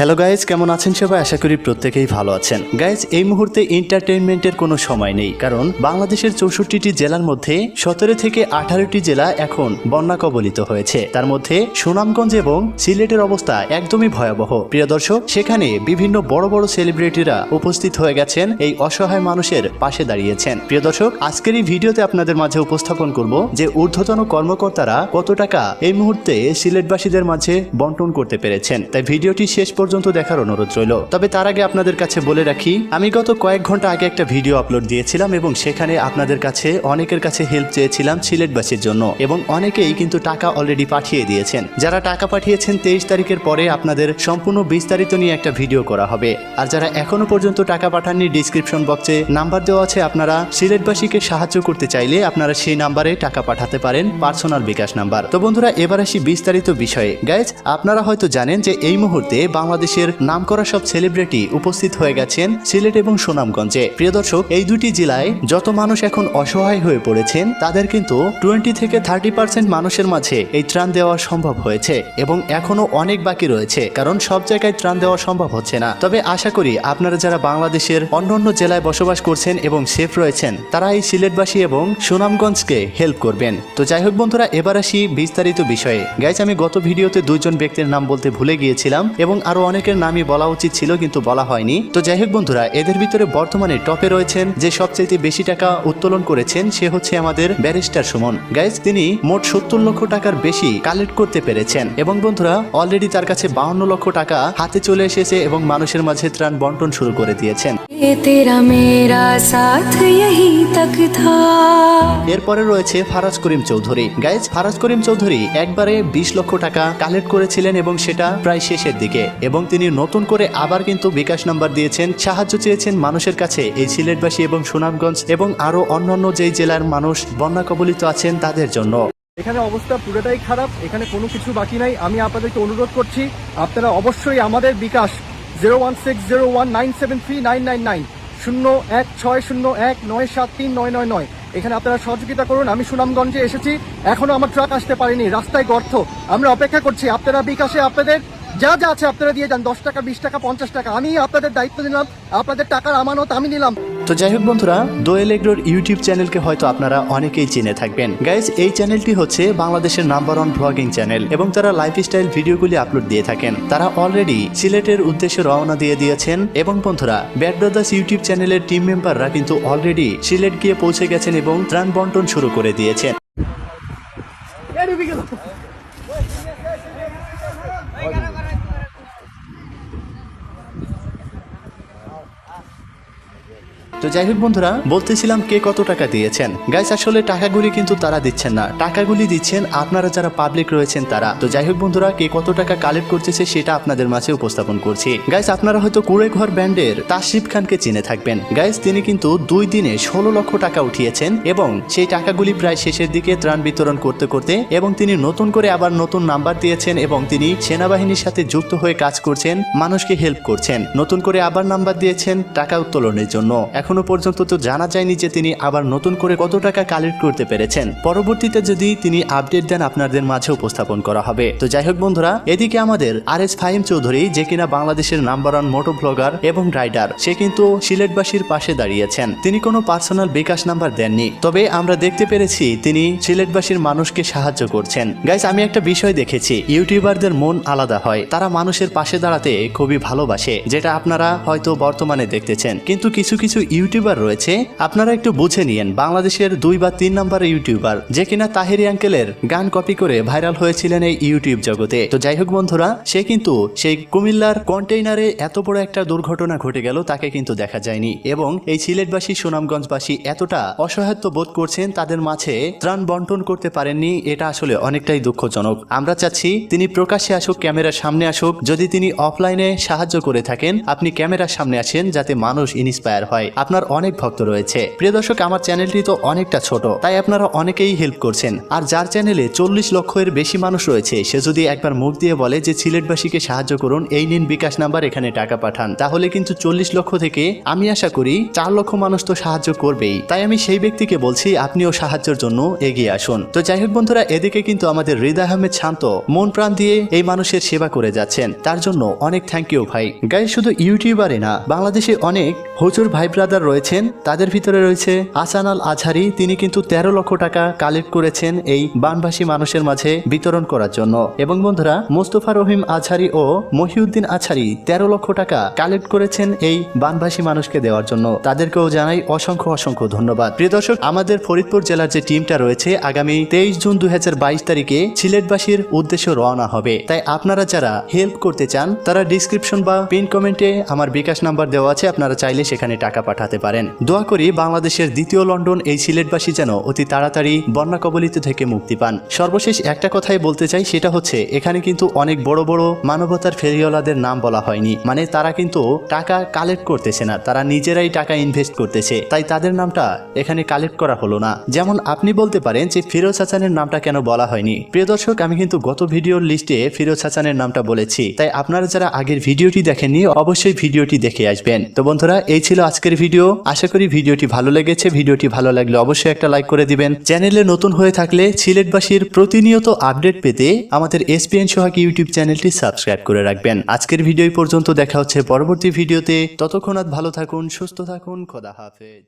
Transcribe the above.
Hello guys, কেমন আছেন সবাই? আশা করি প্রত্যেকেই ভালো আছেন। গাইজ, এই মুহূর্তে এন্টারটেইনমেন্টের কোনো সময় নেই, কারণ বাংলাদেশের 64টি জেলার মধ্যে 17 থেকে 18টি জেলা এখন বন্যা কবলিত হয়েছে। তার মধ্যে সুনামগঞ্জ এবং সিলেটের অবস্থা একদমই ভয়াবহ। প্রিয় দর্শক, সেখানে বিভিন্ন বড় বড় সেলিব্রিটিরা উপস্থিত হয়ে গেছেন, এই অসহায় মানুষের পাশে দাঁড়িয়েছেন। প্রিয় দর্শক, আজকের এই ভিডিওতে আপনাদের মাঝে উপস্থাপন করব যে ঊর্ধ্বতন কর্মকর্তারা কত টাকা এই মুহূর্তে সিলেটবাসীদের মাঝে বন্টন করতে পেরেছেন। তাই ভিডিওটি শেষ পর্যন্ত দেখার অনুরোধ রইল। তবে তার আগে আপনাদের কাছে বলে রাখি, আমি গত কয়েক ঘন্টা আগে একটা ভিডিও আপলোড দিয়েছিলাম এবং সেখানে আপনাদের কাছে অনেকের কাছে হেল্প চেয়েছিলাম সিলেটবাসীর জন্য, এবং অনেকেই কিন্তু টাকা অলরেডি পাঠিয়ে দিয়েছেন। যারা টাকা পাঠিয়েছেন 23 তারিখের পরে আপনাদের সম্পূর্ণ বিস্তারিত নিয়ে একটা ভিডিও করা হবে। আর যারা এখনো পর্যন্ত টাকা পাঠাননি, ডিসক্রিপশন বক্সে নাম্বার দেওয়া আছে, আপনারা সিলেটবাসীকে সাহায্য করতে চাইলে আপনারা সেই নাম্বারে টাকা পাঠাতে পারেন, পার্সোনাল বিকাশ নাম্বার। তো বন্ধুরা, এবার আসি বিস্তারিত বিষয়ে। গাইজ, আপনারা হয়তো জানেন যে এই মুহূর্তে বাংলাদেশের নামকরা সব সেলিব্রিটি উপস্থিত হয়ে গেছেন সিলেট এবং সুনামগঞ্জে। প্রিয় দর্শক, এই দুটি জেলায় যত মানুষ এখন অসহায় হয়ে পড়েছেন, তাদের কিন্তু 20 থেকে 30% মানুষের মাঝে এই ত্রাণ দেওয়া সম্ভব হয়েছে এবং এখনো অনেক বাকি রয়েছে, কারণ সব জায়গায় ত্রাণ দেওয়া সম্ভব হচ্ছে না। তবে আশা করি আপনারা যারা বাংলাদেশের অন্যান্য জেলায় বসবাস করছেন এবং সেফ রয়েছেন, তারা এই সিলেটবাসী এবং সুনামগঞ্জকে হেল্প করবেন। তো যাই হোক বন্ধুরা, এবার আসি বিস্তারিত বিষয়ে। গাইজ, আমি গত ভিডিওতে 2জন ব্যক্তির নাম বলতে ভুলে গিয়েছিলাম এবং আরো অনেকের নামই বলা উচিত ছিল, কিন্তু বলা হয়নি। তো যাই হোক বন্ধুরা, এদের ভিতরে বর্তমানে টপে রয়েছেন যে সবচেয়ে বেশি টাকা উত্তোলন করেছেন, সে হচ্ছে আমাদের ব্যারিস্টার সুমন। গাইজ, তিনি মোট 70 লক্ষ টাকার বেশি কালেক্ট করতে পেরেছেন এবং বন্ধুরা, অলরেডি তার কাছে 52 লক্ষ টাকা হাতে চলে এসেছে এবং মানুষের মাঝে ত্রাণ বন্টন শুরু করে দিয়েছেন। এরপরে রয়েছে ফারাজ করিম চৌধুরী। গাইজ, ফারাজ করিম চৌধুরী একবারে 20 লক্ষ টাকা কালেক্ট করেছিলেন এবং সেটা প্রায় শেষের দিকে, এবং তিনি নতুন করে আবার কিন্তু বিকাশ নাম্বার দিয়েছেন, সাহায্য চেয়েছেন মানুষের কাছে এই সিলেটবাসী এবং সুনামগঞ্জ এবং আরো অন্যান্য যেই জেলার মানুষ বন্যা কবলিত আছেন তাদের জন্য। এখানে অবস্থা পুরোটাই খারাপ, এখানে কোনো কিছু বাকি নাই। আমি আপনাদেরকে অনুরোধ করছি, আপনারা অবশ্যই আমাদের বিকাশ 01601973999 01601973999 এখানে আপনারা সহযোগিতা করুন। আমি সুনামগঞ্জে এসেছি, এখনো আমার ট্রাক আসতে পারেনি, রাস্তায় গর্ত। আমরা অপেক্ষা করছি, আপনারা বিকাশে আপনাদের যা যা আছে আপনারা দিয়ে যান, 10 টাকা 20 টাকা 50 টাকা। আমি আপনাদের দায়িত্ব নিলাম, আপনাদের টাকার আমানত আমি নিলাম। তো যাই হোক বন্ধুরা, দোয়েল এগ্রোর ইউটিউব চ্যানেলকে হয়তো আপনারা অনেকেই চিনে থাকবেন। গাইজ, এই চ্যানেলটি হচ্ছে বাংলাদেশের নাম্বার 1 ব্লগিং চ্যানেল এবং তারা লাইফস্টাইল ভিডিওগুলি আপলোড দিয়ে থাকেন। তারা অলরেডি সিলেটের উদ্দেশ্যে রওনা দিয়ে দিয়েছেন এবং বন্ধুরা, ব্যাড ব্রাদার্স ইউটিউব চ্যানেলের টিম মেম্বাররা কিন্তু অলরেডি সিলেট গিয়ে পৌঁছে গেছেন এবং ত্রাণ বন্টন শুরু করে দিয়েছেন। তো যাই হোক বন্ধুরা, বলতেছিলাম কে কত টাকা দিয়েছেন। গাইস, আসলে টাকাগুলি কিন্তু তারা দিচ্ছেন না, টাকাগুলি দিচ্ছেন আপনারা যারা পাবলিক রয়েছেন তারা। তো যাই হোক বন্ধুরা, কে কত টাকা কালেক্ট করতেছে সেটা আপনাদের মাঝে উপস্থাপন করছি। গাইস, আপনারা হয়তো কুড়েঘর ব্যান্ডের তাসরিফ খানকে চিনে থাকবেন। গাইস, তিনি কিন্তু 2 দিনে 16 লক্ষ টাকা উঠিয়েছেন এবং সেই টাকাগুলি প্রায় শেষের দিকে ত্রাণ বিতরণ করতে করতে, এবং তিনি নতুন করে আবার নতুন নাম্বার দিয়েছেন এবং তিনি সেনাবাহিনীর সাথে যুক্ত হয়ে কাজ করছেন, মানুষকে হেল্প করছেন। নতুন করে আবার নাম্বার দিয়েছেন টাকা উত্তোলনের জন্য। এখনো পর্যন্ত তো জানা যায়নি যে তিনি আবার নতুন করে কত টাকা কালেক্ট করতে পেরেছেন। পরবর্তীতে যদি তিনি আপডেট দেন, আপনাদের মাঝে উপস্থাপন করা হবে। তো যাই হোক বন্ধুরা, এদিকে আমাদের RS ফাহিম চৌধুরী, যে কিনা বাংলাদেশের নাম্বার 1 মোটো ব্লগার এবং রাইডার, সে কিন্তু সিলেটবাসীর পাশে দাঁড়িয়েছেন। তিনি কোনো পার্সোনাল বিকাশ নাম্বার দেননি, তবে আমরা দেখতে পেরেছি তিনি সিলেটবাসীর মানুষকে সাহায্য করছেন। গাইস, আমি একটা বিষয় দেখেছি, ইউটিউবারদের মন আলাদা হয়, তারা মানুষের পাশে দাঁড়াতে খুবই ভালোবাসে, যেটা আপনারা হয়তো বর্তমানে দেখতেছেন। কিন্তু কিছু কিছু ইউটিউবার রয়েছে, আপনারা একটু বুঝে নিয়েন, বাংলাদেশের 2 বা 3 নম্বরের ইউটিউবার, যে কিনা তাহিরি আঙ্কেলের গান কপি করে ভাইরাল হয়েছিলেন এই ইউটিউব জগতে। তো যাই হোক বন্ধুরা, সে কিন্তু সেই কুমিল্লার কন্টেইনারে এত বড় একটা দুর্ঘটনা ঘটে গেল, তাকে কিন্তু দেখা যায়নি এবং এই সিলেটবাসী সুনামগঞ্জবাসী এতটা অসহায়ত্ব বোধ করছেন, তাদের মাঝে ত্রাণ বন্টন করতে পারেননি। এটা আসলে অনেকটাই দুঃখজনক। আমরা চাচ্ছি তিনি প্রকাশ্যে আসুক, ক্যামেরার সামনে আসুক। যদি তিনি অফলাইনে সাহায্য করে থাকেন, আপনি ক্যামেরার সামনে আসেন, যাতে মানুষ ইন্সপায়ার হয়। আপনার অনেক ভক্ত রয়েছে। প্রিয় দর্শক, আমার চ্যানেলটি তো অনেকটা ছোট, তাই আপনারা অনেকেই হেল্প করছেন। আর যার চ্যানেলে 40 লক্ষের বেশি মানুষ রয়েছে, সে যদি একবার মুখ দিয়ে বলে যে সিলেটবাসীকে সাহায্য করুন, এই নিন বিকাশ নাম্বার, এখানে টাকা পাঠান, তাহলে কিন্তু 40 লক্ষ থেকে আমি আশা করি 4 লক্ষ মানুষ তো সাহায্য করবেই। তাই আমি সেই ব্যক্তিকে বলছি আপনিও সাহায্যের জন্য এগিয়ে আসুন। তো যাই হোক বন্ধুরা, এদিকে কিন্তু আমাদের হৃদয় আহমেদ শান্ত মন প্রাণ দিয়ে এই মানুষের সেবা করে যাচ্ছেন, তার জন্য অনেক থ্যাংক ইউ ভাই। গাইস, শুধু ইউটিউবারই না, বাংলাদেশে অনেক হুজুর ভাই ব্রাদার রয়েছেন। তাদের ভিতরে রয়েছে আসান আল আজহারি, তিনি কিন্তু 13 লক্ষ টাকা কালেক্ট করেছেন এই বানভাসী মানুষের মাঝে বিতরণ করার জন্য। এবং বন্ধুরা, মোস্তফা রহিম আজহারি ও মহিউদ্দিন আজহারি 13 লক্ষ টাকা কালেক্ট করেছেন এই বানভাসী মানুষকে দেওয়ার জন্য। তাদেরকেও জানাই অসংখ্য অসংখ্য ধন্যবাদ। প্রিয় দর্শক, আমাদের ফরিদপুর জেলার যে টিমটা রয়েছে আগামী 23 জুন 2022 তারিখে সিলেটবাসীর উদ্দেশ্যে রওনা হবে। তাই আপনারা যারা হেল্প করতে চান তারা ডিসক্রিপশন বা পিন কমেন্টে আমার বিকাশ নাম্বার দেওয়া আছে, আপনারা চাইলে সেখানে টাকা পাঠাতে পারেন। দোয়া করি বাংলাদেশের দ্বিতীয় লন্ডন এই সিলেটবাসী যেন অতি তাড়াতাড়ি বন্যা কবলিত থেকে মুক্তি পান। সর্বশেষ একটা কথাই বলতে চাই, সেটা হচ্ছে এখানে কিন্তু অনেক বড় বড় মানবতার ফেরিওয়ালাদের নাম বলা হয়নি। মানে তারা কিন্তু টাকা কালেক্ট করতেছে না, তারা নিজেরাই টাকা ইনভেস্ট করতেছে, তাই তাদের নামটা এখানে কালেক্ট করা হলো না। যেমন আপনি বলতে পারেন যে ফিরোজ হাসানের নামটা কেন বলা হয়নি। প্রিয় দর্শক, আমি কিন্তু গত ভিডিওর লিস্টে ফিরোজ হাসানের নামটা বলেছি, তাই আপনারা যারা আগের ভিডিওটি দেখেননি অবশ্যই ভিডিওটি দেখে আসবেন। তো বন্ধুরা, এই ছিল আজকের ভিডিও। আশা করি ভিডিওটি ভালো লেগেছে। ভিডিওটি ভালো লাগলে অবশ্যই একটা লাইক করে দিবেন। চ্যানেলে নতুন হয়ে থাকলে সিলেটবাসীর প্রতিনিয়ত আপডেট পেতে আমাদের এসপিএন সোহাগ ইউটিউব চ্যানেলটি সাবস্ক্রাইব করে রাখবেন। আজকের ভিডিও পর্যন্ত, দেখা হচ্ছে পরবর্তী ভিডিওতে। ততক্ষণ ভালো থাকুন, সুস্থ থাকুন, খোদা হাফেজ।